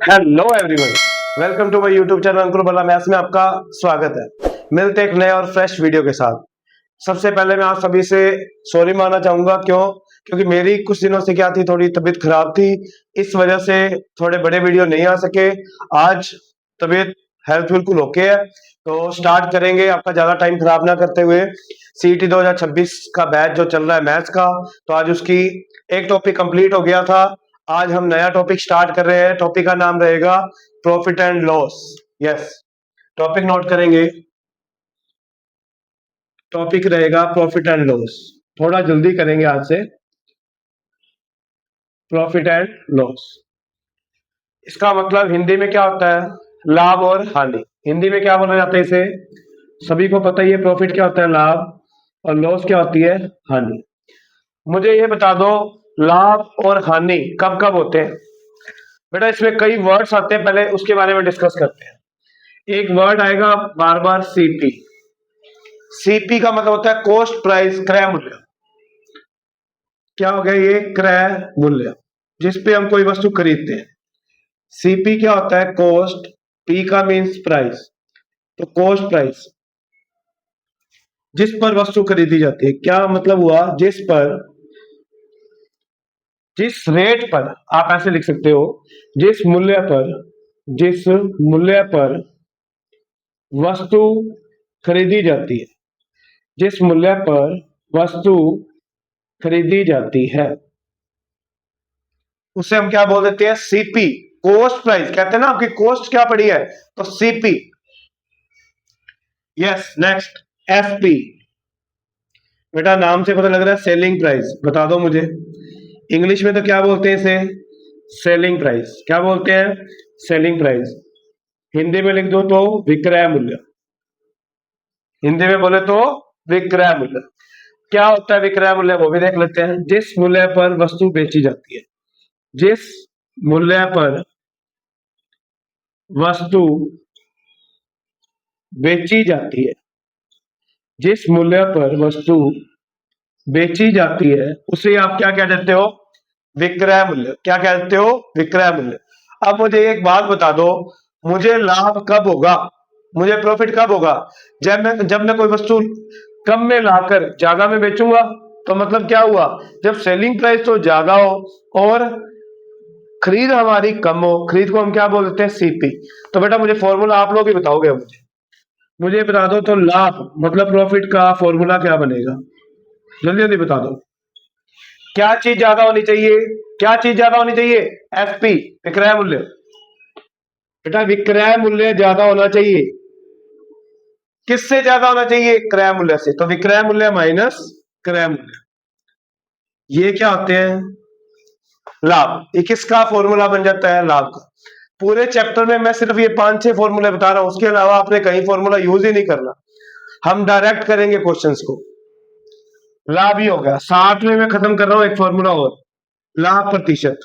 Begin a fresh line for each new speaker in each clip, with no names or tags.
Hello everyone, welcome to my YouTube channel Ankur Balla maths में आपका स्वागत है। मिलते एक नए और फ्रेश वीडियो के साथ। सबसे पहले मैं आप सभी से सॉरी मांगना चाहूंगा। क्योंकि मेरी कुछ दिनों से क्या थी, थोड़ी तबीयत खराब थी, इस वजह से थोड़े बड़े वीडियो नहीं आ सके। आज तबीयत हेल्थ बिल्कुल ओके है, तो स्टार्ट करेंगे आपका ज्यादा टाइम खराब ना करते हुए। सीईटी 2026 का बैच जो चल रहा है मैथ्स का, तो आज उसकी एक टॉपिक कंप्लीट हो गया था। आज हम नया टॉपिक स्टार्ट कर रहे हैं। टॉपिक का नाम रहेगा profit and loss. Yes, topic note करेंगे। टॉपिक रहेगा प्रॉफिट एंड लॉस। थोड़ा जल्दी करेंगे आज से। प्रॉफिट एंड लॉस, इसका मतलब हिंदी में क्या होता है? लाभ और हानि। हिंदी में क्या बोला जाता है इसे? सभी को पता ही है, प्रॉफिट क्या होता है? लाभ। और लॉस क्या होती है? हानि। मुझे ये बता दो, लाभ और हानि कब कब होते हैं? बेटा इसमें कई वर्ड्स आते हैं, पहले उसके बारे में डिस्कस करते हैं। एक वर्ड आएगा बार बार, सीपी। सीपी का मतलब होता है कॉस्ट प्राइस, क्रय मूल्य। क्या हो गया ये? क्रय मूल्य, जिसपे हम कोई वस्तु खरीदते हैं। सीपी क्या होता है? कॉस्ट। पी का मीन्स प्राइस, तो कॉस्ट प्राइस, जिस पर वस्तु खरीदी जाती है। क्या मतलब हुआ? जिस पर, जिस रेट पर, आप ऐसे लिख सकते हो, जिस मूल्य पर, जिस मूल्य पर वस्तु खरीदी जाती है, जिस मूल्य पर वस्तु खरीदी जाती है, उसे हम क्या बोल देते हैं? CP, cost price. कहते हैं ना आपकी कॉस्ट क्या पड़ी है, तो सीपी। Yes, next FP. बेटा नाम से पता लग रहा है सेलिंग प्राइस। बता दो मुझे, इंग्लिश में तो क्या बोलते हैं इसे? Selling price. क्या बोलते हैं? Selling price. हिंदी में लिख दो तो विक्रय मूल्य। हिंदी में बोले तो विक्रय मूल्य। क्या होता है विक्रय मूल्य, वो भी देख लेते हैं। जिस मूल्य पर वस्तु बेची जाती है, जिस मूल्य पर वस्तु बेची जाती है, जिस मूल्य पर वस्तु बेची जाती है, उसे आप क्या कह देते हो? विक्रय मूल्य। क्या कह देते हो? विक्रय मूल्य। अब मुझे एक बात बता दो, मुझे लाभ कब होगा, मुझे प्रॉफिट कब होगा? जब मैं कोई वस्तु कम में लाकर ज्यादा में बेचूंगा। तो मतलब क्या हुआ? जब सेलिंग प्राइस तो ज्यादा हो और खरीद हमारी कम हो, खरीद को हम क्या बोल देते हैं? सीपी। तो बेटा मुझे फॉर्मूला आप लोग ही बताओगे। मुझे बता दो तो लाभ मतलब प्रॉफिट का फॉर्मूला क्या बनेगा? जल्दी जल्दी बता दो। क्या चीज ज्यादा होनी चाहिए? क्या चीज ज्यादा होनी चाहिए? एफपी, विक्रय मूल्य। बेटा विक्रय मूल्य ज्यादा होना चाहिए। किससे ज्यादा होना चाहिए? क्रय मूल्य से। तो विक्रय मूल्य माइनस क्रय मूल्य, ये क्या होते हैं? लाभ। ये किसका फॉर्मूला बन जाता है? लाभ का। पूरे चैप्टर में मैं सिर्फ ये 5-6 फॉर्मूले बता रहा हूं, उसके अलावा आपने कहीं फॉर्मूला यूज ही नहीं करना। हम डायरेक्ट करेंगे क्वेश्चंस को। लाभ ही हो गया। 60 में मैं खत्म कर रहा हूं, एक फॉर्मूला और, लाभ प्रतिशत।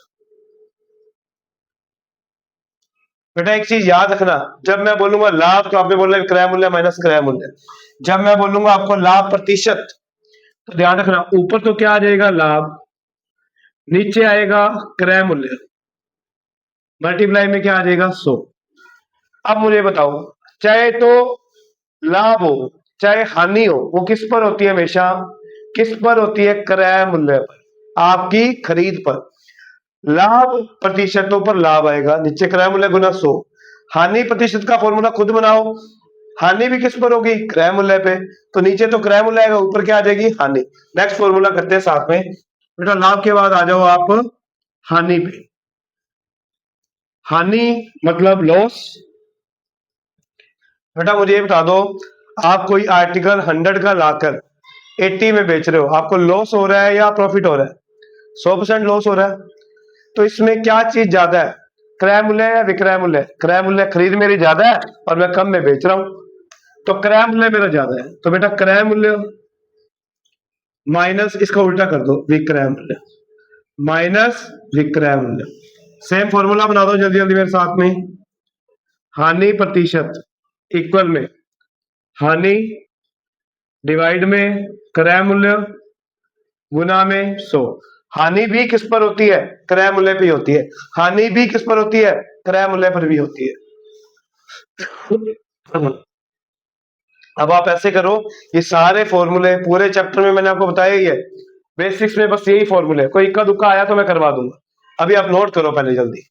बेटा एक चीज याद रखना, जब मैं बोलूंगा लाभ तो आपने बोलना क्रय मूल्य माइनस क्रय मूल्य। जब मैं बोलूंगा आपको लाभ प्रतिशत, तो ध्यान रखना ऊपर तो क्या आ जाएगा? लाभ, नीचे आएगा क्रय मूल्य, मल्टीप्लाई में क्या आ जाएगा? 100। अब मुझे बताओ, चाहे तो लाभ हो चाहे हानि हो, वो किस पर होती है हमेशा? किस पर होती है? क्रय मूल्य पर, आपकी खरीद पर। लाभ प्रतिशतों पर लाभ आएगा, नीचे क्रय मूल्य गुना 100। हानि प्रतिशत का फॉर्मूला खुद बनाओ। हानि भी किस पर होगी? क्रय मूल्य पे। तो नीचे तो क्रय मूल्य आएगा, ऊपर क्या आ जाएगी? हानि। नेक्स्ट फॉर्मूला करते हैं साथ में। बेटा लाभ के बाद आ जाओ आप हानि पे। हानि मतलब लॉस। बेटा मुझे ये बता दो, आप कोई आर्टिकल 100 का लाकर 80 में बेच रहे हो, आपको लॉस हो रहा है या प्रॉफिट हो रहा है? 100% लॉस हो रहा है। तो इसमें क्या चीज ज्यादा है? क्रय मूल्य या विक्रय मूल्य? क्रय मूल्य, खरीद मेरी ज्यादा है और मैं कम में बेच रहा हूं, तो क्रय मूल्य मेरा ज्यादा है। तो बेटा क्रय मूल्य माइनस, इसका उल्टा कर दो, विक्रय मूल्य माइनस विक्रय मूल्य। सेम फॉर्मूला बना दो जल्दी जल्दी मेरे साथ में। हानि प्रतिशत इक्वल में हानि डिवाइड में क्रय मूल्य गुना में 100। हानि भी किस पर होती है? क्रय मूल्य पे होती है। हानि भी किस पर होती है? क्रय मूल्य पर भी होती है। अब आप ऐसे करो, ये सारे फॉर्मूले पूरे चैप्टर में मैंने आपको बताया ही है, बेसिक्स में बस यही फॉर्मूले, कोई इक्का दुक्का आया तो मैं करवा दूंगा। अभी आप नोट करो पहले जल्दी।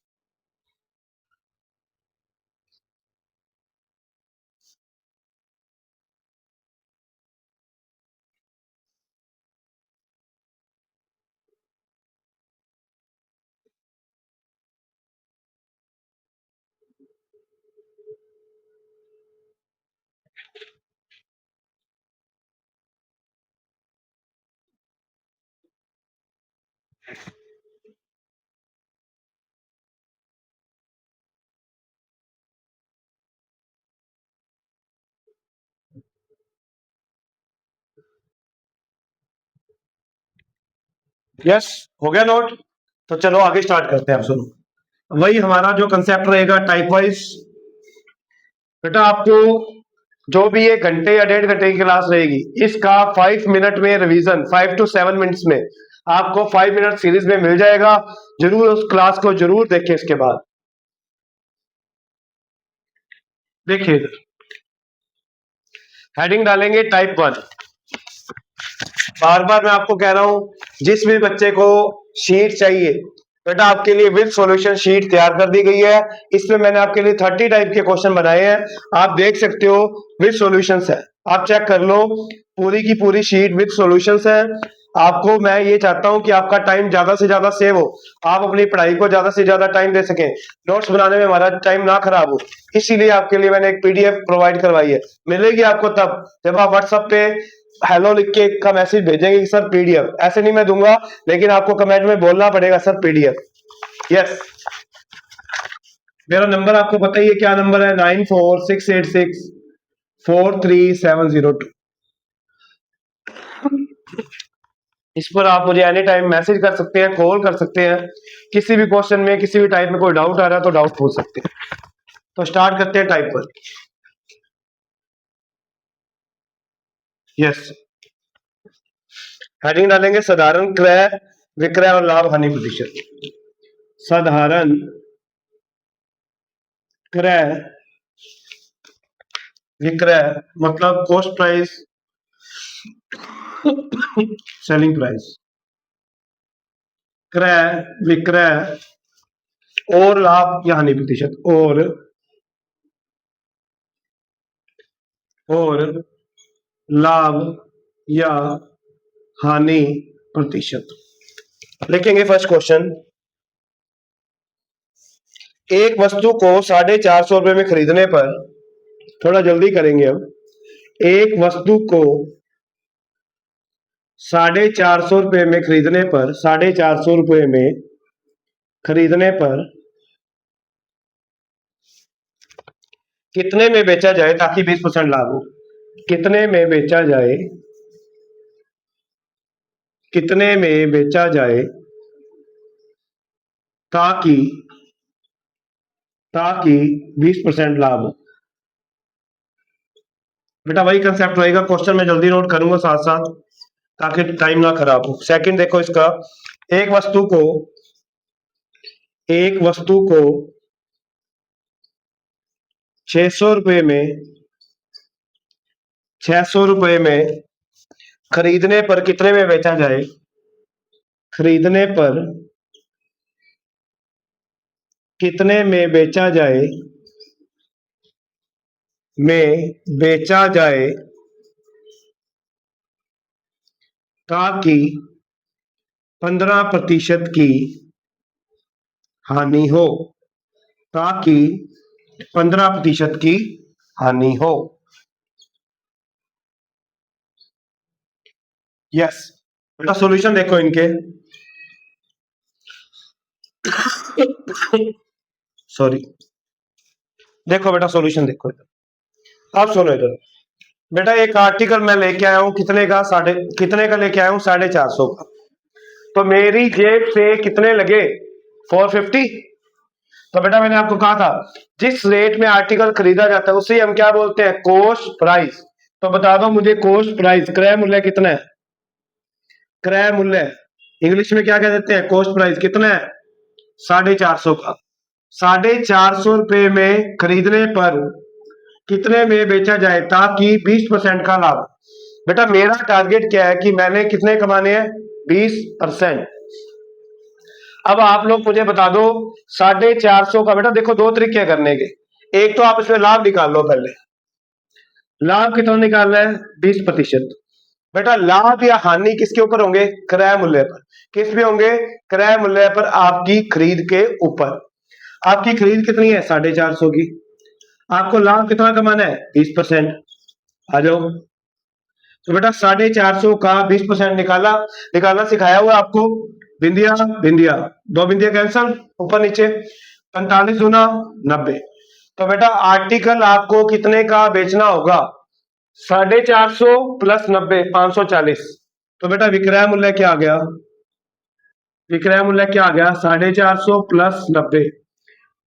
यस, हो गया नोट? तो चलो आगे स्टार्ट करते हैं। आप सुनो, वही हमारा जो कंसेप्ट रहेगा टाइप वाइज। बेटा आपको जो भी ये घंटे या 1.5 घंटे की क्लास रहेगी, इसका 5 मिनट में रिवीजन, 5 to 7 मिनट्स में आपको 5 मिनट सीरीज में मिल जाएगा। जरूर उस क्लास को जरूर देखें। इसके बाद देखिए, हेडिंग डालेंगे टाइप 1। बार बार मैं आपको कह रहा हूं, जिस भी बच्चे को शीट चाहिए, बेटा आपके लिए विद सॉल्यूशन शीट तैयार कर दी गई है। इसमें मैंने आपके लिए 30 टाइप के क्वेश्चन बनाए हैं, आप देख सकते हो, विद सॉल्यूशंस है। आप चेक कर लो, पूरी की पूरी शीट विद सॉल्यूशंस है। आपको मैं ये चाहता हूं कि आपका टाइम ज्यादा से ज्यादा सेव हो, आप अपनी पढ़ाई को ज्यादा से ज्यादा टाइम दे सकें, नोट्स बनाने में हमारा टाइम ना खराब हो। इसीलिए आपके लिए मैंने एक पीडीएफ प्रोवाइड करवाई है। मिलेगी आपको तब जब आप व्हाट्सएप पे हेलो लिख के का मैसेज भेजेंगे कि सर पीडीएफ। ऐसे नहीं मैं दूंगा, लेकिन आपको कमेंट में बोलना पड़ेगा सर पीडीएफ। यस, मेरा नंबर आपको पता ही है, क्या नंबर है? 9468643702। इस पर आप मुझे एनी टाइम मैसेज कर सकते हैं, कॉल कर सकते हैं। किसी भी क्वेश्चन में, किसी भी टाइप में कोई डाउट आ रहा है तो डाउट पूछ सकते हैं। तो स्टार्ट करते हैं टाइप पर। यस, हेडिंग डालेंगे साधारण क्रय विक्रय और लाभ हानि प्रतिशत। साधारण क्रय विक्रय मतलब कॉस्ट प्राइस, सेलिंग प्राइस, क्रय विक्रय और लाभ या हानि प्रतिशत, और लाभ या हानि प्रतिशत। लिखेंगे फर्स्ट क्वेश्चन, एक वस्तु को 450 रुपए में खरीदने पर, थोड़ा जल्दी करेंगे हम, एक वस्तु को 450 रुपए में खरीदने पर, 450 रुपए में खरीदने पर कितने में बेचा जाए ताकि 20% लाभ हो? कितने में बेचा जाए, कितने में बेचा जाए ताकि ताकि 20% लाभ हो? बेटा वही कंसेप्ट रहेगा, क्वेश्चन में जल्दी नोट करूंगा साथ साथ ताकि टाइम ना खराब हो। सेकंड देखो इसका, एक वस्तु को, एक वस्तु को 600 रुपए में, 600 रुपए में खरीदने पर कितने में बेचा जाए, खरीदने पर कितने में बेचा जाए, में बेचा जाए ताकि 15% की हानि हो, ताकि 15% की हानि हो। यस, बेटा सॉल्यूशन देखो इनके, सॉरी, देखो बेटा सॉल्यूशन देखो इधर, आप सुनो इधर। बेटा एक आर्टिकल मैं लेके आया हूं, कितने का? कितने का लेके आया हूं? 450 का। तो मेरी जेब से कितने लगे? 450। तो बेटा मैंने आपको कहा था, जिस रेट में आर्टिकल खरीदा जाता है उसे हम क्या बोलते हैं? Cost price. तो बता दो मुझे कॉस्ट प्राइस, क्रय मूल्य कितना है? क्रय मूल्य इंग्लिश में क्या कह देते हैं? कॉस्ट प्राइस कितना है? 450 का। ₹450 में खरीदने पर कितने में बेचा जाए ताकि 20% का लाभ। बेटा मेरा टारगेट क्या है कि मैंने कितने कमाने हैं, 20%। अब आप लोग मुझे बता दो 450 का। बेटा देखो दो तरीके करने के, एक तो आप इसमें लाभ निकाल लो। पहले लाभ कितना निकालना है, 20%। बेटा लाभ या हानि किसके ऊपर होंगे, क्रय मूल्य पर। किस पे होंगे, क्रय मूल्य पर, आपकी खरीद के ऊपर। आपकी खरीद कितनी है, 450 की। आपको लाभ कितना कमाना है, 20%। आ जाओ। तो बेटा 450 का 20% निकालना सिखाया हुआ आपको। बिंदिया बिंदिया, दो बिंदिया कैंसल, ऊपर नीचे, 45 दूना 90। तो बेटा आर्टिकल आपको कितने का बेचना होगा, 450 प्लस 90, 540। तो बेटा विक्रय मूल्य क्या आ गया, विक्रय मूल्य क्या आ गया, 450 प्लस 90,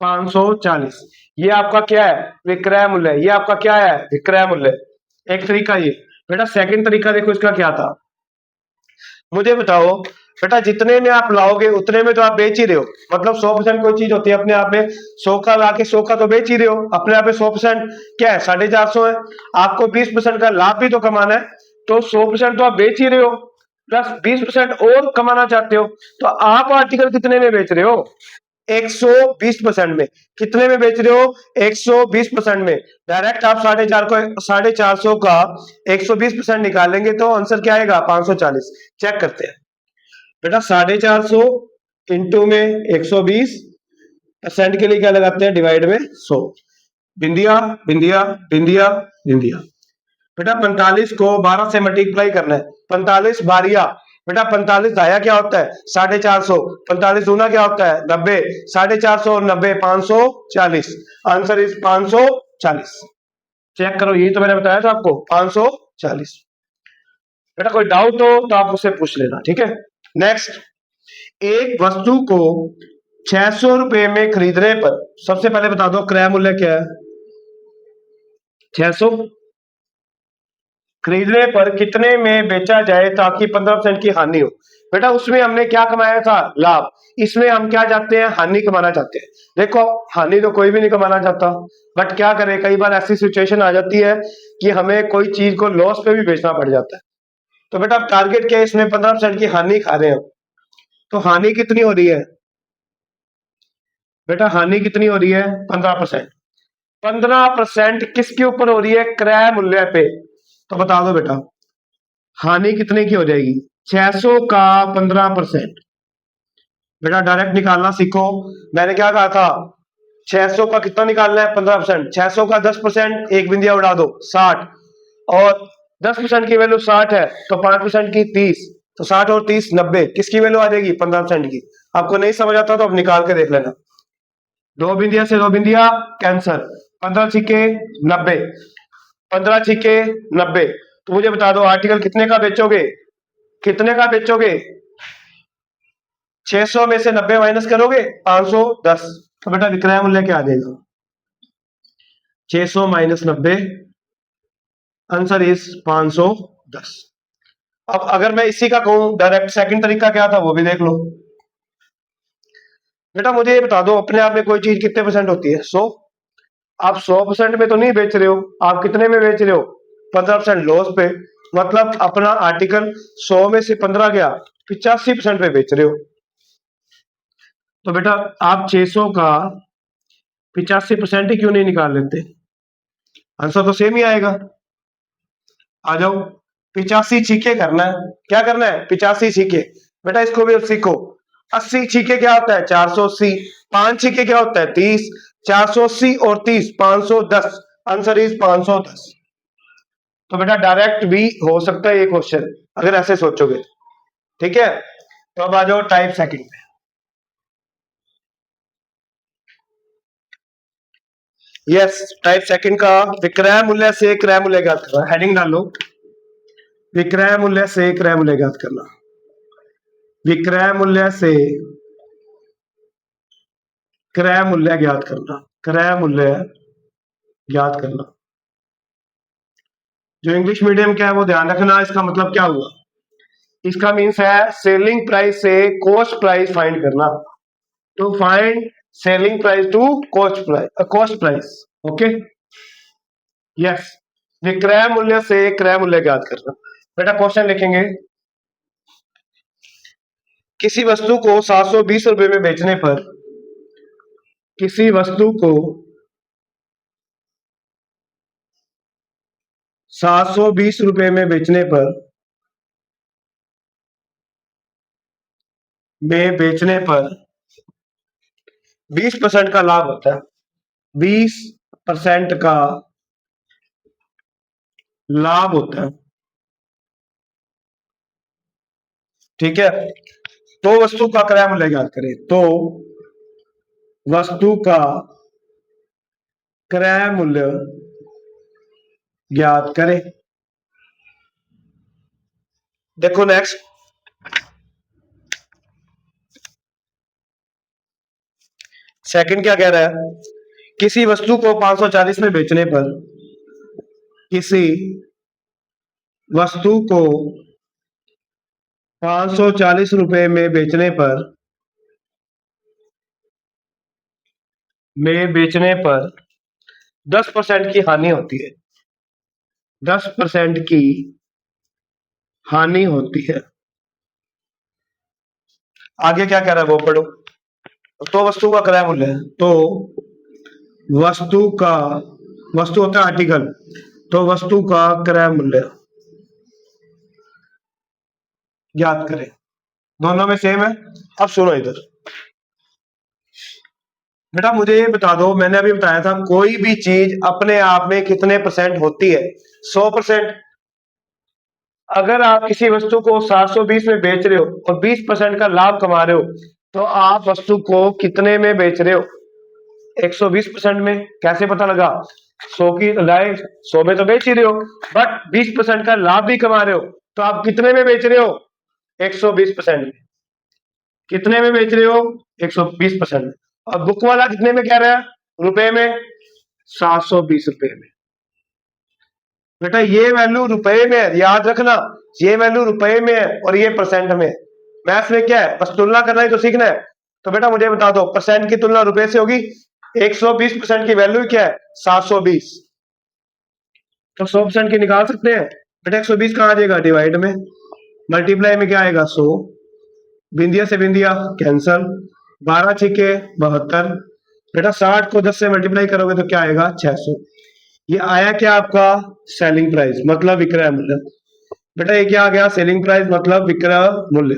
540। ये आपका क्या है, विक्रय मूल्य। ये आपका क्या है, विक्रय मूल्य। एक तरीका ये। बेटा सेकंड तरीका देखो इसका क्या था, मुझे बताओ। बेटा जितने में आप लाओगे उतने में तो आप बेच ही रहे हो। मतलब 100% कोई चीज होती है अपने आप में, 100 का लाके 100 का तो बेच ही रहे हो अपने आप में। 100% क्या है, 450 है। आपको 20% का लाभ भी तो कमाना है, तो 100% तो आप बेच ही रहे हो, प्लस 20% और कमाना चाहते हो। तो आप आर्टिकल कितने में बेच रहे हो, 120% में। कितने में बेच रहे हो, 120% में। डायरेक्ट आप 450 का 120% निकालेंगे तो आंसर क्या आएगा, 540। चेक करते हैं। बेटा 450 इंटू में 120% के लिए क्या लगाते हैं, डिवाइड में 100। बिंदिया बिंदिया बिंदिया बिंदिया। बेटा 45 को 12 से मल्टीप्लाई करना है, 45 बारिया। बेटा 45 दाया क्या होता है, 450। 45 दूना क्या होता है, 90। 450 और 90, 540। Answer is 540। चेक करो, यही तो मैंने बताया था आपको, 540। बेटा कोई डाउट हो तो आप उससे पूछ लेना, ठीक है। नेक्स्ट, एक वस्तु को 600 रुपए में खरीदने पर, सबसे पहले बता दो क्रय मूल्य क्या है, 600। खरीदने पर कितने में बेचा जाए ताकि 15% की हानि हो। बेटा उसमें हमने क्या कमाया था, लाभ। इसमें हम क्या चाहते हैं, हानि कमाना चाहते हैं। देखो हानि तो कोई भी नहीं कमाना चाहता, बट क्या करें, कई बार ऐसी सिचुएशन आ जाती है कि हमें कोई चीज को लॉस पे भी बेचना पड़ जाता है। तो बेटा टारगेट क्या है, इसमें 15% की हानि खा रहे हैं। तो हानि कितनी हो रही है, बेटा हानि कितनी हो रही है, 15%। 15% किसके ऊपर हो रही है, क्रय मूल्य पे। तो बता दो बेटा हानि कितने की हो जाएगी, 600 का 15%। बेटा डायरेक्ट निकालना सीखो। मैंने क्या कहा था, 600 का कितना निकालना है, 15%। 600 का 10%, एक बिंदिया उड़ा दो, 60। और 10% की वैल्यू 60 है, तो 5% की 30। तो 60 और 30 90, किसकी वैल्यू आ जाएगी, 15% की। आपको नहीं समझ आता तो अब निकाल के देख लेना। दो बिंदिया से दो बिंदिया कैंसर, 15 छिके 90, 15 छिके 90। तो मुझे बता दो आर्टिकल कितने का बेचोगे, कितने का बेचोगे, 600 में से 90 माइनस करोगे, 510। तो बेटा विक्रय मूल्य क्या आ जाएगा, 600 माइनस 90, आंसर इज 510। अब अगर मैं इसी का कहूं डायरेक्ट, सेकंड तरीका क्या था वो भी देख लो। बेटा मुझे ये बता दो अपने आप में कोई चीज कितने परसेंट होती है, 100। आप 100% में तो नहीं बेच रहे हो, आप कितने में बेच रहे हो, 15% लॉस पे। मतलब अपना आर्टिकल 100 में से 15 गया, 85% पे बेच रहे हो। तो बेटा आप 600 का 85% ही क्यों नहीं निकाल लेते, आंसर तो सेम ही आएगा। आ जाओ, 85 छीके करना है। क्या करना है, 85 छीके। बेटा इसको भी अब सीखो। 80 छीके क्या होता है, 480। 5 छीके क्या होता है, 30। 480 और 30, 510। Answer is 510। तो बेटा डायरेक्ट भी हो सकता है ये क्वेश्चन, अगर ऐसे सोचोगे, ठीक है। तो अब आ जाओ टाइप सेकंड पे। यस, टाइप सेकंड का विक्रय मूल्य से क्रय मूल्य ज्ञात करना। हेडिंग डालो, विक्रय मूल्य से क्रय मूल्य ज्ञात करना। विक्रय मूल्य से क्रय मूल्य ज्ञात करना, क्रय मूल्य ज्ञात करना। जो इंग्लिश मीडियम क्या है वो ध्यान रखना, इसका मतलब क्या हुआ, इसका मीन्स है सेलिंग प्राइस से कॉस्ट प्राइस फाइंड करना। To find selling price to cost price. Okay, yes. विक्रय मूल्य से क्रय मूल्य ज्ञात करना। बेटा क्वेश्चन लिखेंगे, किसी वस्तु को 720 रुपए में बेचने पर, किसी वस्तु को 720 रुपए में बेचने पर, में बेचने पर 20% का लाभ होता है। 20% का लाभ होता है, ठीक है। तो वस्तु का क्रय मूल्य ज्ञात करें। तो वस्तु का क्रय मूल्य ज्ञात करें। देखो नेक्स्ट, सेकंड क्या कह रहा है, किसी वस्तु को 540 में बेचने पर, किसी वस्तु को 540 रुपए में बेचने पर, 10% की हानि होती है। 10% की हानि होती है। आगे क्या कह रहा है वो पढ़ो। तो वस्तु का क्रय मूल्य है, तो वस्तु होता है आर्टिकल, तो वस्तु का क्रय मूल्य ज्ञात करें। दोनों में सेम है। अब सुनो इधर बेटा, मुझे ये बता दो, मैंने अभी बताया था कोई भी चीज अपने आप में कितने परसेंट होती है? 100%। अगर आप किसी वस्तु को 720 में बेच रहे हो और 20% का लाभ कमा रहे हो, तो आप वस्तु को कितने में बेच रहे हो? 120% में। कैसे पता लगा? 100 की लाए 100 में तो बेच ही रहे हो, बट 20% का लाभ भी कमा रहे हो, तो आप कितने में बेच रहे हो? 120% में। कितने में बेच रहे हो? 120% में। और बुक वाला कितने में कह रहा है? रुपए में। 720 रुपए में। बेटा ये वैल्यू रुपए में है, याद रखना, ये वैल्यू रुपए में है और ये परसेंट में। मैथ्स में क्या है, बस तुलना करना ही तो सीखना है। तो बेटा मुझे बता दो, परसेंट की तुलना रुपए से होगी। 120% की वैल्यू क्या है? 720। तो 100% की निकाल सकते हैं। बेटा 120 कहां आ जाएगा? डिवाइड में। मल्टीप्लाई में क्या आएगा? 100। बिंदिया से बिंदिया कैंसल। 12 छिके 72। बेटा 60 को 10 से मल्टीप्लाई करोगे तो क्या आएगा? 600। ये आया क्या आपका? सेलिंग प्राइस, मतलब विक्रय मूल्य। बेटा ये क्या आ गया? सेलिंग प्राइस मतलब विक्रय मूल्य।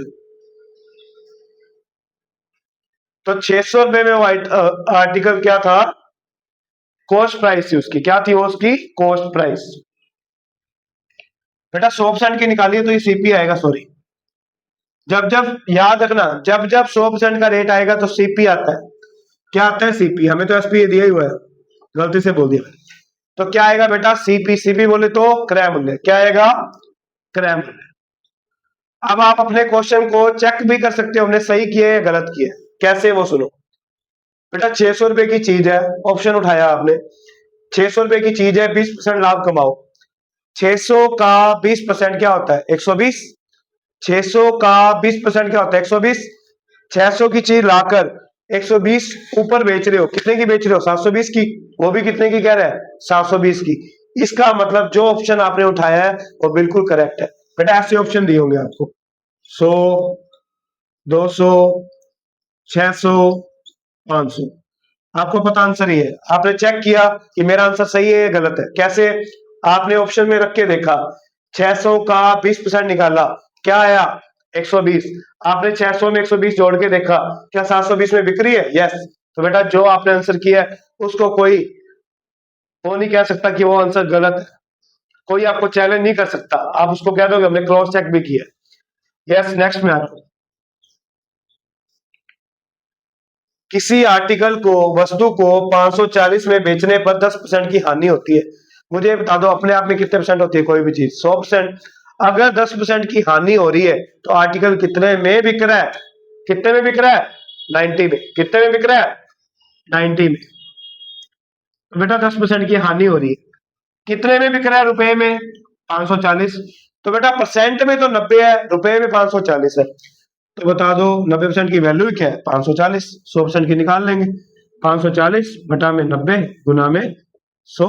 तो 600 रुपए में वो आर्टिकल क्या था? कॉस्ट प्राइस थी उसकी। क्या थी वो? उसकी कॉस्ट प्राइस। बेटा 100% की निकालिए तो ये सीपी आएगा। सॉरी, जब जब याद रखना, जब जब 100% का रेट आएगा तो सीपी आता है। क्या आता है? सीपी। हमें तो एसपी दिया ही हुआ है, गलती से बोल दिया। तो क्या आएगा बेटा? सीपी। सीपी बोले तो क्रय मूल्य। क्या आएगा? क्रय मूल्य। अब आप अपने क्वेश्चन को चेक भी कर सकते हो, हमने सही किए या गलत किए। कैसे? वो सुनो बेटा। 600 रुपए की चीज है, ऑप्शन उठाया आपने। 600 रुपए की चीज है, 20% लाभ कमाओ। 600 का 20% क्या होता है? 120। 600 का 20% क्या होता है? 120। 600 की चीज लाकर 120 ऊपर बेच रहे हो, कितने की बेच रहे हो? 720 की। वो भी कितने की कह रहा है? 720 की। इसका मतलब जो ऑप्शन आपने उठाया है वो बिल्कुल करेक्ट है। बेटा ऐसे ऑप्शन दिए होंगे आपको, 100, 200, 600, 500। आपको पता आंसर ही है। आपने चेक किया कि मेरा आंसर सही है या गलत है। कैसे? आपने ऑप्शन में रख के देखा, 600 का 20% निकाला, क्या आया? 120। आपने 600 में 120 जोड़ के देखा, क्या 720 में बिक्री है? यस। तो बेटा जो आपने आंसर किया है उसको कोई वो नहीं कह सकता कि वो आंसर गलत है। कोई आपको चैलेंज नहीं कर सकता। आप उसको कह दोगे हमने क्रॉस चेक भी किया। यस, नेक्स्ट में आपको, किसी आर्टिकल को, वस्तु को 540 में बेचने पर 10% की हानि होती है। मुझे बता दो अपने आप में कितने परसेंट होती है कोई भी चीज? 100%। अगर 10% की हानि हो रही है तो आर्टिकल कितने में बिक रहा है? कितने में बिक रहा है? 90 में। कितने में बिक रहा है? 90 में। तो बेटा 10% की हानि हो रही है, कितने में बिक रहा है? रुपए में। 540। तो बेटा परसेंट में तो 90 है, रुपए में 540 है। तो बता दो 90% की वैल्यू क्या है? 540। 100% की निकाल लेंगे। 540 बटा में 90 गुना में 100।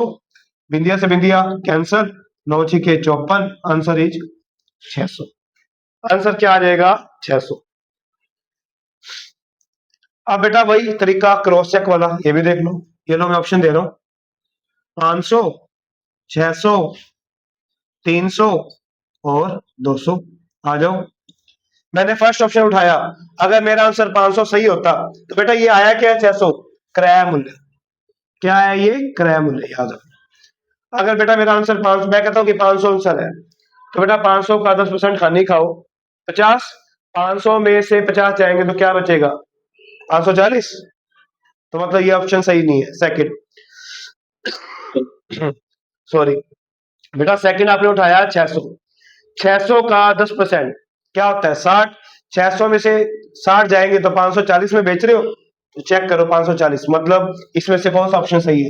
बिंदिया से बिंदिया कैंसर, 9 छिके 54, आंसर इज 600। आंसर क्या आ जाएगा? 600। अब बेटा वही तरीका क्रॉस चेक वाला, ये भी देख लो। ये लो मैं ऑप्शन दे रहा हूं, 500, 600, 300 और 200। आ जाओ। मैंने फर्स्ट ऑप्शन उठाया, अगर मेरा आंसर 500 सही होता तो बेटा ये आया क्या है? 600 क्रय मूल्य। क्या है ये? क्रय मूल्य, याद रखो। अगर बेटा मेरा आंसर 500, मैं कहता हूं कि 500 आंसर है, तो बेटा 500 का 10% खानी खाओ, 50। 500 में से 50 जाएंगे तो क्या बचेगा? 540। तो मतलब ये ऑप्शन सही नहीं है, सेकंड। सॉरी बेटा, सेकंड आपने उठाया 600। 600 का 10% क्या होता है? 60। 600 में से 60 जाएंगे तो 540 में बेच रहे हो, तो चेक करो 540, मतलब इसमें से कौन सा ऑप्शन सही है?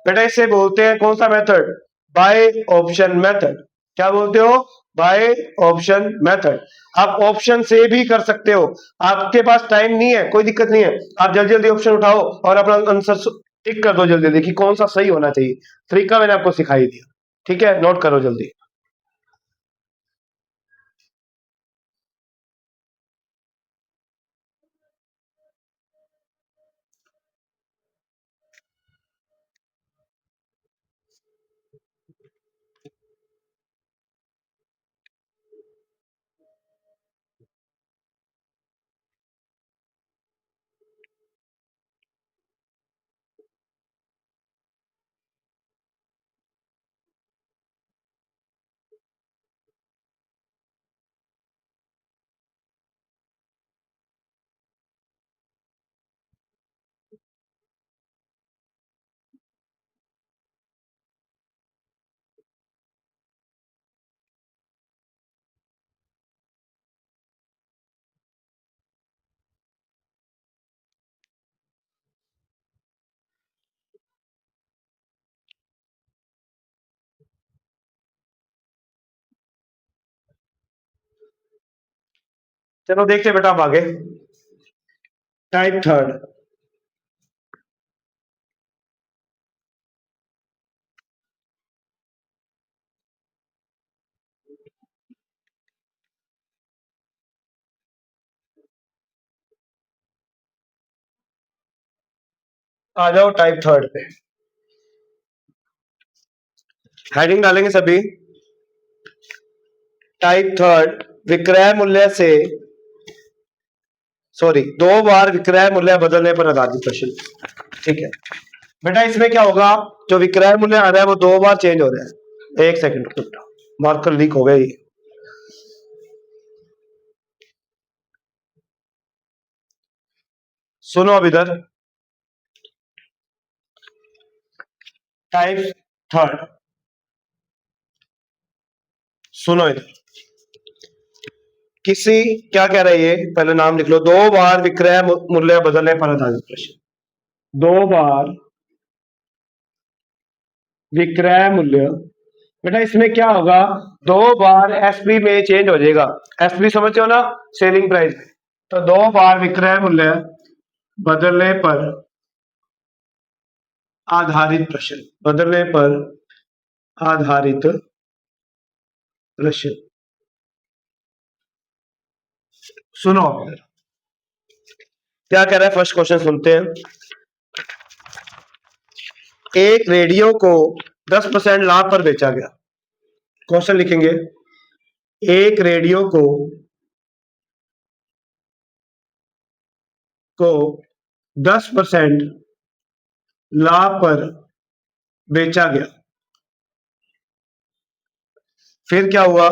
बेटा इसे बोलते हैं कौन सा मेथड? By option method. क्या बोलते हो? By option method. आप ऑप्शन से भी कर सकते हो, आपके पास टाइम नहीं है कोई दिक्कत नहीं है, आप जल्दी जल्दी ऑप्शन उठाओ और अपना आंसर टिक कर दो जल्दी जल्दी कि कौन सा सही होना चाहिए। तरीका मैंने आपको सिखाई दिया, ठीक है? नोट करो जल्दी। चलो देखते हैं बेटा अब आगे। टाइप थर्ड, आ जाओ टाइप थर्ड पे। हेडिंग डालेंगे सभी। टाइप थर्ड, विक्रय मूल्य से, सॉरी, 2 बार विक्रय मूल्य बदलने पर आधारित प्रश्न। ठीक है बेटा, इसमें क्या होगा? जो विक्रय मूल्य आ रहा है वो 2 बार चेंज हो रहा है। एक सेकंड, मार्कर लीक हो गया ये। सुनो अब इधर, टाइप थर्ड, सुनो इधर। किसी, क्या कह रहा है ये? पहले नाम लिख लो। 2 बार विक्रय मूल्य बदलने पर आधारित प्रश्न। 2 बार विक्रय मूल्य, बेटा इसमें क्या होगा? 2 बार एसपी में चेंज हो जाएगा। एसपी समझते हो ना? Selling price. तो 2 बार विक्रय मूल्य बदलने पर आधारित प्रश्न, बदलने पर आधारित प्रश्न। सुनो क्या कह रहा है, फर्स्ट क्वेश्चन सुनते हैं। एक रेडियो को 10% लाभ पर बेचा गया। क्वेश्चन लिखेंगे, एक रेडियो को 10% लाभ पर बेचा गया। फिर क्या हुआ?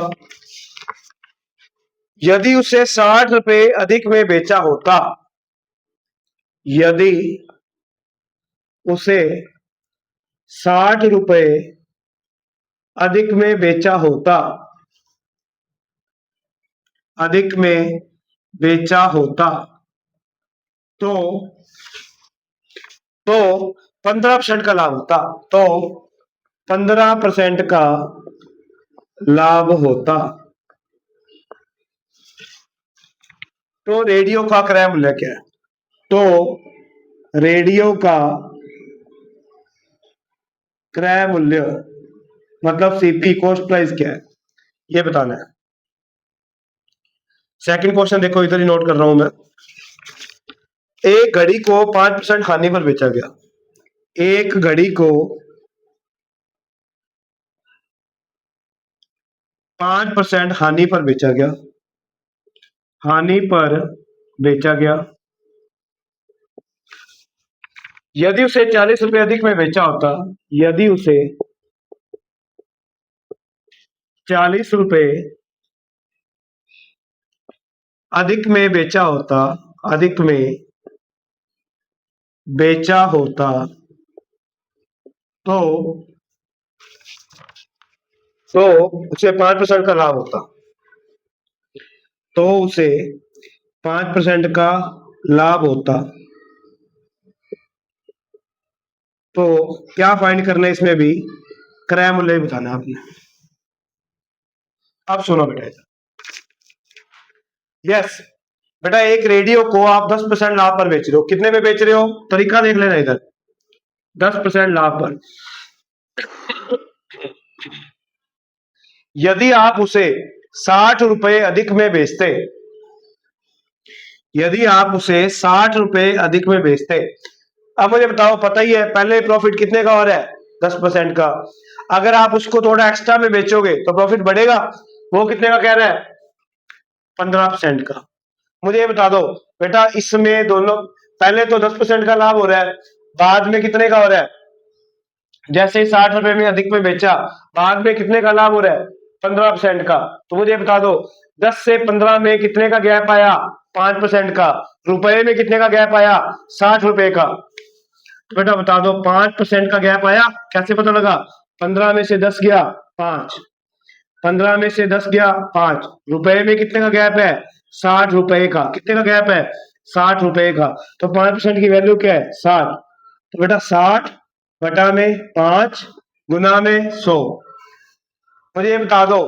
यदि उसे 60 रुपए अधिक में बेचा होता, यदि उसे 60 रुपए अधिक में बेचा होता, अधिक में बेचा होता, तो 15% का लाभ होता, तो 15% का लाभ होता। तो रेडियो का क्रय मूल्य क्या है? तो रेडियो का क्रय मूल्य मतलब सीपी कॉस्ट प्राइस क्या है, ये बताना है। सेकंड क्वेश्चन देखो, इधर ही नोट कर रहा हूं मैं। एक घड़ी को 5% हानि पर बेचा गया। एक घड़ी को 5% हानि पर बेचा गया। हानि पर बेचा गया। यदि उसे 40 रुपए अधिक में बेचा होता, यदि उसे 40 रुपए अधिक में बेचा होता, अधिक में बेचा होता तो उसे 5% का लाभ होता। तो उसे 5% का लाभ होता। तो क्या फाइंड करना है इसमें भी, क्रय मूल्य बताना है आपने। अब सुनो बेटा, यस बेटा, एक रेडियो को आप 10% लाभ पर बेच रहे हो। कितने में बेच रहे हो, तरीका देख लेना इधर। 10% लाभ पर। यदि आप उसे 60 रुपए अधिक में बेचते, यदि आप उसे 60 रुपए अधिक में बेचते, अब मुझे बताओ, पता ही है पहले प्रॉफिट कितने का हो रहा है, 10% का। अगर आप उसको थोड़ा एक्स्ट्रा में बेचोगे तो प्रॉफिट बढ़ेगा। वो कितने का कह रहा है, 15% का। मुझे ये बता दो बेटा, इसमें दोनों, पहले तो 10% का लाभ हो रहा है, बाद में कितने का हो रहा है, जैसे ही 60 रुपए में अधिक में बेचा, बाद में कितने का लाभ हो रहा है, 15% का। तो मुझे बता दो 10 से 15 में कितने का गैप आया, 5% का। रुपए में कितने का गैप आया, 60 रुपए का। तो बेटा बता दो, 5% का गैप आया, कैसे पता लगा, 15 में से 10 गया 5, 15 में से 10 गया 5, रुपए में कितने का गैप है, 60 रुपए का। कितने का गैप है, 60 रुपए का। तो 5% की वैल्यू क्या है, 60। तो बेटा 60 बटा में 5 गुना में 100। मुझे ये बता दो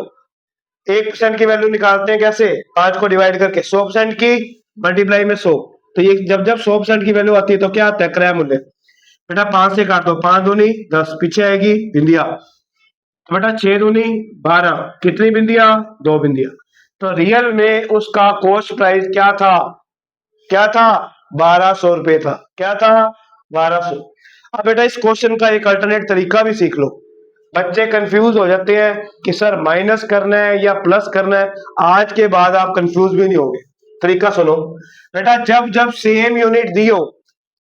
1% की वैल्यू निकालते हैं कैसे, 5 को डिवाइड करके, 100% की मल्टीप्लाई में 100। तो ये जब जब 100% की वैल्यू आती है तो क्या आता है, क्रय मूल्य। बेटा 5 से काट दो, 5 दूनी 10, पीछे आएगी बिंदिया। तो बेटा 6 दूनी 12, कितनी बिंदिया, 2 बिंदिया। तो रियल में उसका कॉस्ट प्राइस क्या था, क्या था, 1200 रुपए था। क्या था, 1200। अब बेटा इस क्वेश्चन का एक अल्टरनेट तरीका भी सीख लो। बच्चे कंफ्यूज हो जाते हैं कि सर माइनस करना है या प्लस करना है। आज के बाद आप कंफ्यूज भी नहीं होगे। तरीका सुनो बेटा, जब जब सेम यूनिट दियो,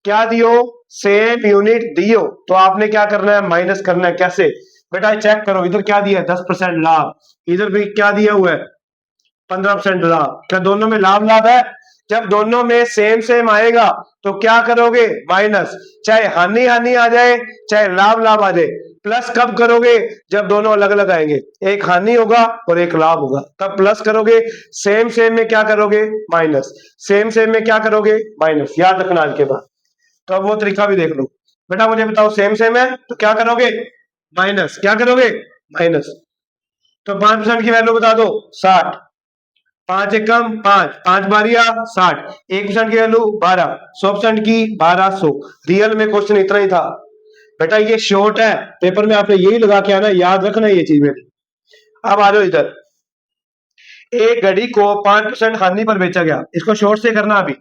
क्या दियो, सेम यूनिट दियो, तो आपने क्या करना है, माइनस करना है। कैसे बेटा, चेक करो, इधर क्या दिया है, 10% लाभ, इधर भी क्या दिया हुआ है, 15% लाभ। क्या दोनों में लाभ लाभ है। जब दोनों में सेम सेम आएगा तो क्या करोगे, माइनस। चाहे हानि हानि आ जाए, चाहे लाभ लाभ आ जाए। प्लस कब करोगे, जब दोनों अलग अलग आएंगे, एक हानि होगा और एक लाभ होगा, तब प्लस करोगे। सेम सेम में क्या करोगे, माइनस। सेम सेम में क्या करोगे, माइनस। याद रखना आज के बाद। तो अब वो तरीका भी देख लो। बेटा मुझे बताओ, सेम सेम है तो क्या करोगे, माइनस। क्या करोगे, माइनस। तो 5% की वैल्यू बता दो, 60। 5 एकम 5, 5 बारिया 60, 1% की वैल्यू 12, 100% की 1200। रियल में क्वेश्चन इतना ही था बेटा। ये शॉर्ट है, पेपर में आपने यही लगा के आना, याद रखना ये चीज मेरी। अब आ जाओ इधर। एक घड़ी को 5% हानि पर बेचा गया, इसको शॉर्ट से करना अभी।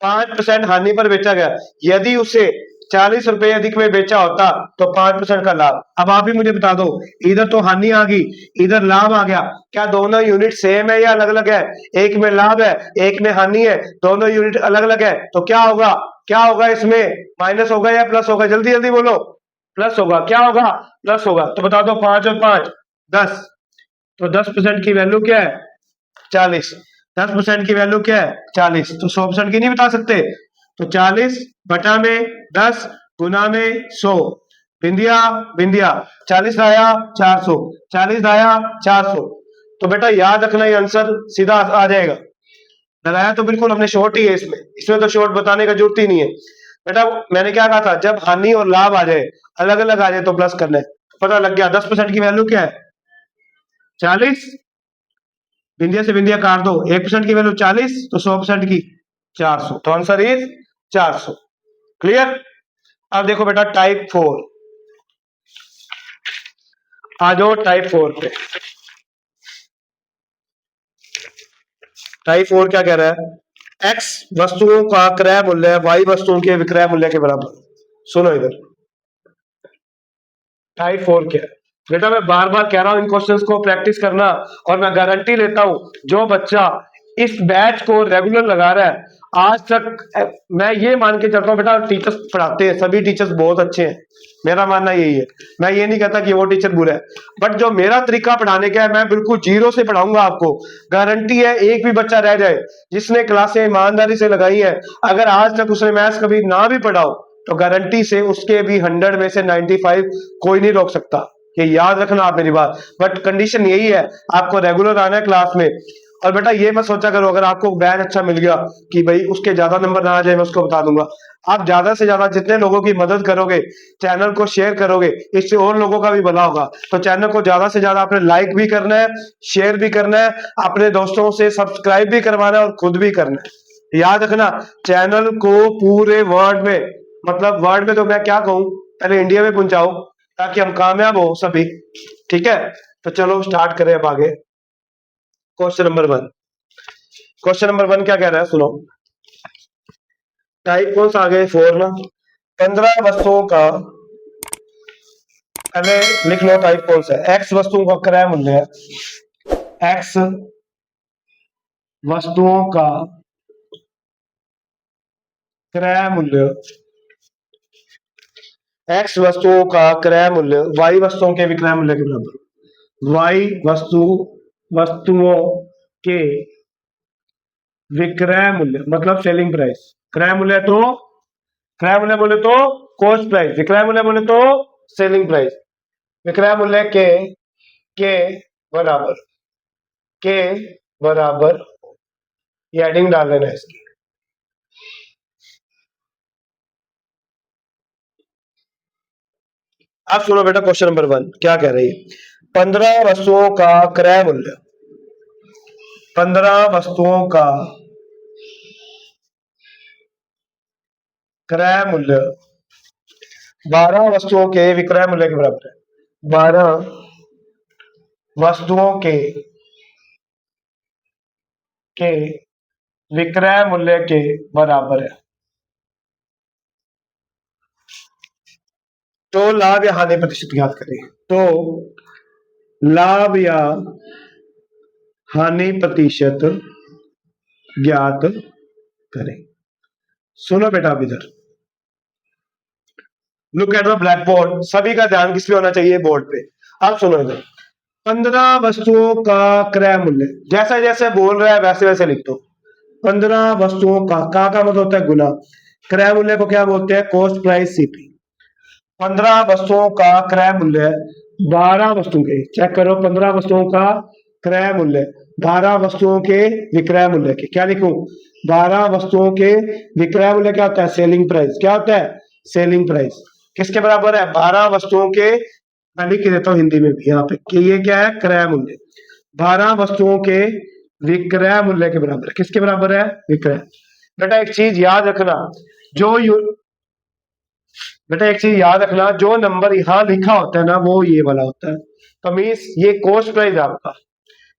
5% हानि पर बेचा गया, यदि उसे 40 रुपए अधिक में बेचा होता तो 5% का लाभ। अब आप ही मुझे बता दो, इधर तो हानि आ गई, इधर लाभ आ गया, क्या दोनों यूनिट सेम है या अलग अलग है। एक में लाभ है, एक में हानि है, दोनों यूनिट अलग अलग है, तो क्या होगा, क्या होगा इसमें, माइनस होगा या प्लस होगा, जल्दी जल्दी बोलो। प्लस होगा। क्या होगा, प्लस होगा। तो बता दो, 5 और 5 10। तो 10% की वैल्यू क्या है, 40। 10% की वैल्यू क्या है, 40। तो 100% की नहीं बता सकते। तो 40 बटा में 10 गुना में 100, बिंदिया बिंदिया, 40 आया 400, 40 आया 400। तो बेटा याद रखना, ये आंसर सीधा आ जाएगा। लगाया तो बिल्कुल हमने शॉर्ट ही है, इसमें इसमें तो शॉर्ट बताने का जरूरत ही नहीं है बेटा। मैंने क्या कहा था, जब हानि और लाभ आ जाए, अलग अलग आ जाए, तो प्लस करना है। पता लग गया। 10% की वैल्यू क्या है, 40, बिंदिया से बिंदिया काट दो, 1% की वैल्यू 40, तो 100% की 400। तो आंसर इज 400। क्लियर। अब देखो बेटा टाइप 4, आ जाओ टाइप 4 पे। टाइप 4 क्या कह रहा है, एक्स वस्तुओं का क्रय मूल्य वाई वस्तुओं के विक्रय मूल्य के बराबर। सुनो इधर, टाइप 4 क्या है बेटा, मैं बार बार कह रहा हूं इन क्वेश्चंस को प्रैक्टिस करना, और मैं गारंटी लेता हूं जो बच्चा इस बैच को रेगुलर लगा रहा है आज तक, मैं ये मान के चलता हूँ बेटा, टीचर्स पढ़ाते हैं सभी टीचर्स बहुत अच्छे हैं, मेरा मानना यही है। मैं ये नहीं कहता कि वो टीचर बुरा है, बट जो मेरा तरीका पढ़ाने का है मैं बिल्कुल जीरो से पढ़ाऊंगा आपको। गारंटी है एक भी बच्चा रह जाए जिसने क्लासें ईमानदारी से लगाई है, अगर आज तक उसने मैथ्स कभी ना भी पढ़ाओ तो गारंटी से उसके भी 100 में से 95 कोई नहीं रोक सकता। ये याद रखना आप मेरी बात। बट कंडीशन यही है, आपको रेगुलर आना है क्लास में। और बेटा ये मत सोचा करो अगर आपको बैच अच्छा मिल गया कि भाई उसके ज्यादा नंबर ना आ जाए मैं उसको बता दूंगा। आप ज्यादा से ज्यादा जितने लोगों की मदद करोगे, चैनल को शेयर करोगे, इससे और लोगों का भी भला होगा। तो चैनल को ज्यादा से ज्यादा आपने लाइक भी करना है, शेयर भी करना है, अपने दोस्तों से सब्सक्राइब भी करवाना है और खुद भी करना है। याद रखना, चैनल को पूरे वर्ल्ड में, मतलब वर्ल्ड में तो मैं क्या कहूं, पहले इंडिया में पहुंचाओ ताकि हम कामयाब हो सभी। ठीक है, तो चलो स्टार्ट करें अब आगे। क्वेश्चन नंबर 1, क्वेश्चन नंबर 1 क्या कह रहा है सुनो। टाइप कौन सा आ गया 4 ना, 15 वस्तुओं का, पहले लिख लो टाइप कौन सा है। एक्स वस्तुओं का क्रय मूल्य है, एक्स वस्तुओं का क्रय मूल्य, एक्स वस्तुओं का क्रय मूल्य वाई वस्तुओं के विक्रय मूल्य के बराबर। वाई वस्तुओं के विक्रय मूल्य मतलब सेलिंग प्राइस। क्रय मूल्य तो, क्रय मूल्य बोले तो कॉस्ट प्राइस, विक्रय मूल्य बोले तो सेलिंग प्राइस। विक्रय मूल्य के बराबर, के बराबर, ये हेडिंग डाल देना है इसकी। अब सुनो बेटा क्वेश्चन नंबर 1 क्या कह रही है। 15 वस्तुओं का क्रय मूल्य, 15 वस्तुओं का क्रय मूल्य 12 वस्तुओं के विक्रय मूल्य के बराबर है। 12 वस्तुओं के विक्रय मूल्य के बराबर है। तो लाभ या हानि प्रतिशत ज्ञात करें। तो लाभ या हानि प्रतिशत ज्ञात करें। सुनो बेटा अब इधर, look at the black board. सभी का ध्यान किस पे होना चाहिए, बोर्ड पे। अब सुनो इधर, 15 वस्तुओं का क्रय मूल्य, जैसा जैसे बोल रहा है वैसे वैसे लिख दो। 15 वस्तुओं का मतलब होता है गुना, क्रय मूल्य को क्या बोलते हैं, कॉस्ट प्राइस सीपी। 15 वस्तुओं का क्रय मूल्य 12 वस्तुओं के, चेक करो, 15 वस्तुओं का क्रय मूल्य 12 वस्तुओं के विक्रय मूल्य के, क्या लिखूं, 12 वस्तुओं के विक्रय मूल्य क्या होता है, सेलिंग प्राइस। क्या होता है, सेलिंग प्राइस। किसके बराबर है, 12 वस्तुओं के, मैं लिख के देता हूं हिंदी में भी यहाँ पे कि ये क्या है, क्रय मूल्य। 12 वस्तुओं के विक्रय मूल्य के बराबर है। किसके बराबर है, विक्रय। बेटा एक चीज याद रखना, जो बेटा एक चीज याद रखना, जो नंबर यहाँ लिखा होता है ना वो ये वाला होता है। तो मीन्स ये कॉस्ट प्राइस आपका,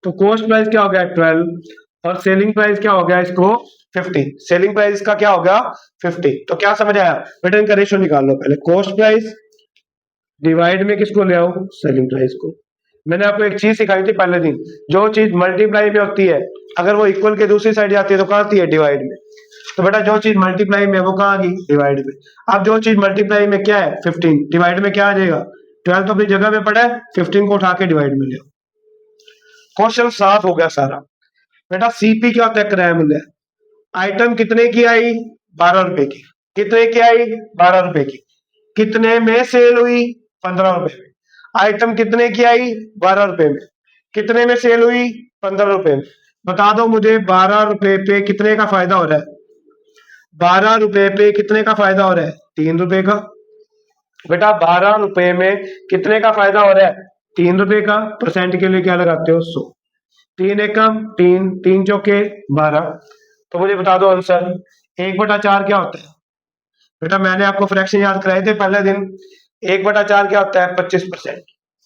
तो कॉस्ट प्राइस क्या हो गया 12 और सेलिंग प्राइस क्या हो गया इसको 50। सेलिंग प्राइस इसका क्या हो गया 50। तो क्या समझ आया बेटा, इनका रेशियो निकाल लो पहले, कॉस्ट प्राइस डिवाइड में किसको ले आओ, सेलिंग प्राइस को। मैंने आपको एक चीज सिखाई थी पहले दिन, जो चीज मल्टीप्लाई में होती है अगर वो इक्वल के दूसरी साइड जाती है तो कहाँ आती है, डिवाइड में। तो बेटा जो चीज मल्टीप्लाई में वो कहाँ आ गई, डिवाइड में। अब जो चीज मल्टीप्लाई में क्या है 15, डिवाइड में क्या आ जाएगा 12, तो अपनी जगह पे पड़ा है, 15 को उठा के डिवाइड में ले। क्वेश्चन साफ हो गया सारा। बेटा सीपी क्या होता है, क्रय मूल्य। आइटम कितने की आई, 12 रुपए की। कितने की आई, 12 रुपए की। कितने में सेल हुई, 15 रुपए में। आइटम कितने की आई, 12 रुपए में। कितने में सेल हुई, 15 रुपए में। बता दो मुझे 12 रुपए पे कितने का फायदा हो रहा है, 12 रुपए पे कितने का फायदा हो रहा है, 3 रुपए का। बेटा 12 रुपए में कितने का फायदा हो रहा है, 3 रुपए का। परसेंट के लिए क्या लगाते हो, 100। 3 एकम 3, 3 चौके 12। तो मुझे बता दो आंसर, 1/4 क्या होता है, बेटा मैंने आपको फ्रैक्शन याद कराए थे पहले दिन। 1/4 क्या होता है? 25%।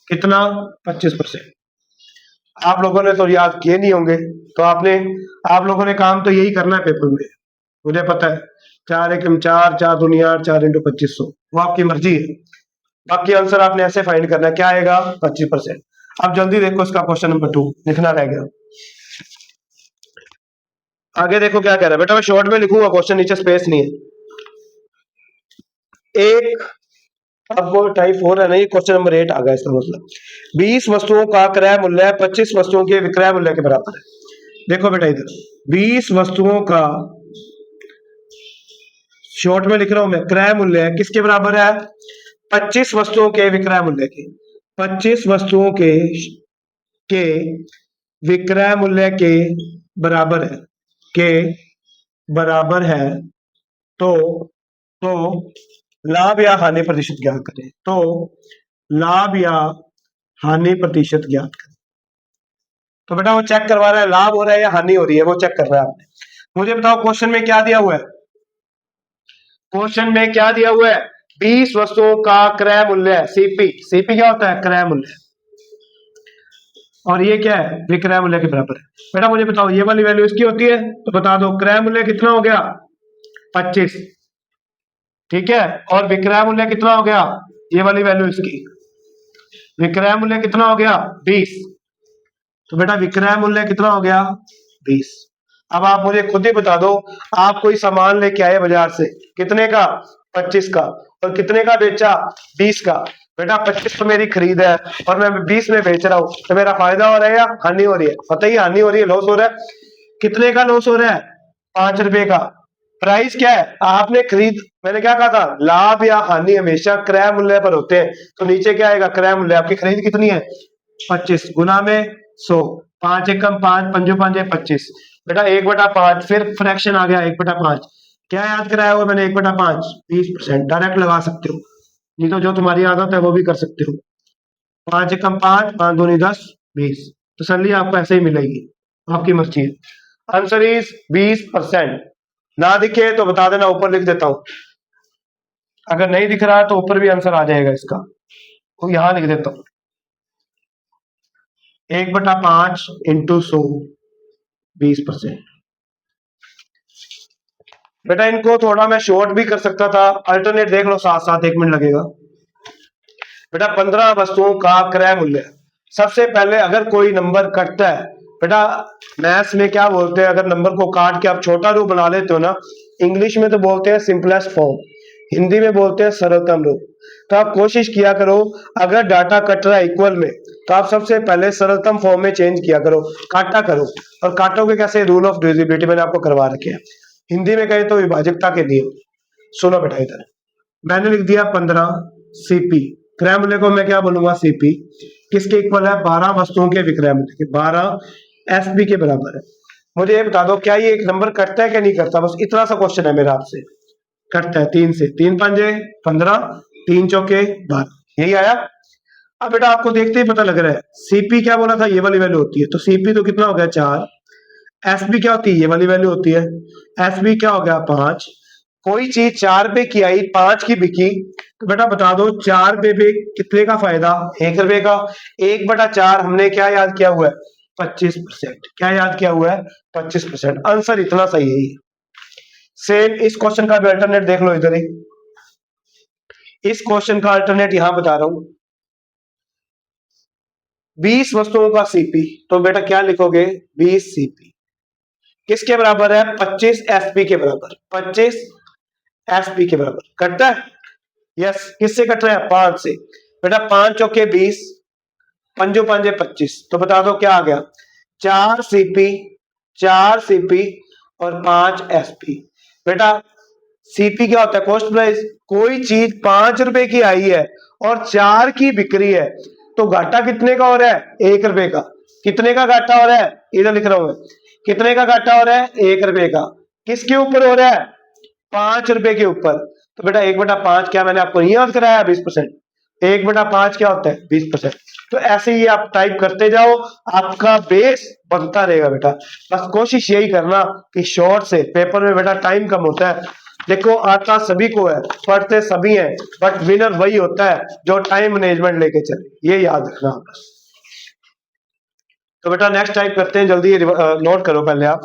कितना? 25%। आप लोगों ने तो याद किए नहीं होंगे, तो आप लोगों ने काम तो यही करना है पेपर में, मुझे पता है। 4 एकम 4, 4 दूनी 8, 4 × 2500, वो आपकी मर्जी है। बाकी आंसर आपने ऐसे फाइंड करना है, क्या आएगा? 25%। अब जल्दी देखो इसका क्वेश्चन नंबर 2 लिखना रह गया। आगे देखो क्या कह रहा है बेटा, मैं शॉर्ट में लिखूंगा क्वेश्चन, नीचे स्पेस नहीं है। एक, अब वो टाइप 4 है ना, ये क्वेश्चन नंबर 8 आ गया। इसका मतलब 20 वस्तुओं का क्रय मूल्य 25 वस्तुओं के विक्रय मूल्य के बराबर है। देखो बेटा इधर 20 वस्तुओं का, शॉर्ट में लिख रहा हूं मैं, क्रय मूल्य किसके बराबर है? 25 वस्तुओं के विक्रय मूल्य के। 25 वस्तुओं के विक्रय मूल्य के बराबर है, के बराबर है। तो तो लाभ या हानि प्रतिशत ज्ञात करें। तो लाभ या हानि प्रतिशत ज्ञात करें। तो बेटा वो चेक करवा रहा है लाभ हो रहा है या हानि हो रही है, वो चेक कर रहा है आपने। मुझे बताओ क्वेश्चन में क्या दिया हुआ है? क्वेश्चन में क्या दिया हुआ है? 20 वस्तुओं का क्रय मूल्य, सीपी। सीपी क्या होता है? क्रय मूल्य। और ये क्या है? विक्रय मूल्य के बराबर है। बेटा मुझे बताओ ये वाली वैल्यू इसकी होती है, तो बता दो क्रय मूल्य कितना हो गया? 25। ठीक है, और विक्रय मूल्य कितना हो गया? ये वाली वैल्यू इसकी, विक्रय मूल्य कितना हो गया? 20। तो बेटा विक्रय मूल्य कितना हो गया? 20। अब आप मुझे खुद ही बता दो, आप कोई सामान लेके आए बाजार से, कितने का? 25 का। और कितने का बेचा? 20 का। बेटा 25 तो मेरी खरीद है और मैं 20 में बेच रहा हूं, तो मेरा फायदा हो रहा है या हानि हो रही है? पता ही हानि हो रही है, लॉस हो रहा है। कितने का लॉस हो रहा है? 5 रुपए का। प्राइस क्या है? आपने खरीद, मैंने क्या कहा था? लाभ या हानि हमेशा क्रय मूल्य पर होते हैं। तो नीचे क्या आएगा? क्रय मूल्य। आपकी खरीद कितनी है? 25 गुना में 100। 5 एकम 5, पंजो पांजे 25। बेटा 1/5, फिर फ्रैक्शन आ गया 1/5। क्या याद कराया हुआ मैंने? 1/5 20%। डायरेक्ट लगा सकते हो, नहीं तो जो तुम्हारी आदत है वो भी कर सकते हो। 5 एकम 5, 5 दूनी 10, 20। तसल्ली आपको ऐसे ही मिलेगी, आपकी मर्जी है। Answer is 20%। ना दिखे तो बता देना, ऊपर लिख देता हूं। अगर नहीं दिख रहा है तो ऊपर भी आंसर आ जाएगा इसका, तो यहां लिख देता हूं 1/5 इंटू 100, 20%। बेटा इनको थोड़ा मैं शॉर्ट भी कर सकता था, अल्टरनेट देख लो साथ साथ, 1 मिनट लगेगा। बेटा 15 वस्तुओं का क्रय मूल्य। सबसे पहले अगर कोई नंबर कटता है, बेटा मैथ्स में क्या बोलते हैं, अगर नंबर को काट के आप छोटा रूप बना लेते हो ना, इंग्लिश में तो बोलते हैं सिंपलेस्ट फॉर्म, हिंदी में बोलते हैं सरलतम रूप। तो आप कोशिश किया करो, अगर डाटा कट रहा है इक्वल में, तो आप सबसे पहले सरलतम फॉर्म में चेंज किया करो, काटा करो। और काटोगे कैसे? रूल ऑफ डिविजिबिलिटी मैंने आपको करवा रखे हैं, हिंदी में कहे तो विभाजकता के नियम। सुनो बेटा इधर, मैंने लिख दिया 15 सीपी। क्रय मूल्य को मैं क्या बोलूंगा? सीपी। किसके इक्वल है? 12 वस्तुओं के विक्रय मूल्य के, 12 एसपी के बराबर है। मुझे ये बता दो क्या ये एक नंबर कटता है क्या नहीं करता? बस इतना सा क्वेश्चन है मेरा आपसे। कटता है 3 से, 3 पंजे 15, 3 चौके 12, यही आया। अब बेटा आपको देखते ही पता लग रहा है, सीपी क्या बोला था? ये वाली वैल्यू होती है, तो सीपी तो कितना हो गया? 4। एसबी क्या होती है? ये वाली वैल्यू होती है। एसबी क्या हो गया? 5। कोई चीज 4 पे की आई, 5 की बिकी, तो बेटा बता दो 4 पे पे कितने का फायदा? 1 रुपए का। 1/4 हमने क्या याद किया हुआ है? 25%। क्या याद किया हुआ है? 25%। आंसर इतना सही है। सेम इस क्वेश्चन का भी अल्टरनेट देख लो इधर ही, इस क्वेश्चन का अल्टरनेट यहां बता रहा हूं। 20 वस्तुओं का सीपी, तो बेटा क्या लिखोगे? 20 सीपी किसके बराबर है? 25 एसपी के बराबर। 25 एसपी के बराबर कटता है? यस। किससे कट रहा है? 5 से। बेटा 5 चौके 20, पंजो पांजे 25, तो बता दो क्या आ गया? 4 सीपी, 4 सीपी और 5 एसपी। बेटा सीपी क्या होता है? Cost price. कोई चीज 5 रुपए की आई है और 4 की बिक्री है, तो घाटा कितने का हो रहा है? 1 रुपए का। कितने का घाटा हो रहा है? इधर लिख रहा हूं मैं, कितने का घाटा हो रहा है? 1 रुपए का। किसके ऊपर हो रहा है? 5 रुपए के ऊपर। तो बेटा 1/5 क्या मैंने आपको नहीं याद कराया? 20%। 1/5 क्या होता है? 20%। तो ऐसे ही आप टाइप करते जाओ, आपका बेस बनता रहेगा बेटा। बस कोशिश यही करना कि शॉर्ट से, पेपर में बेटा टाइम कम होता है, देखो आता सभी को है, पढ़ते सभी हैं, बट विनर वही होता है जो टाइम मैनेजमेंट लेके चले, ये याद रखना। तो बेटा नेक्स्ट टाइप करते हैं, जल्दी नोट करो पहले आप।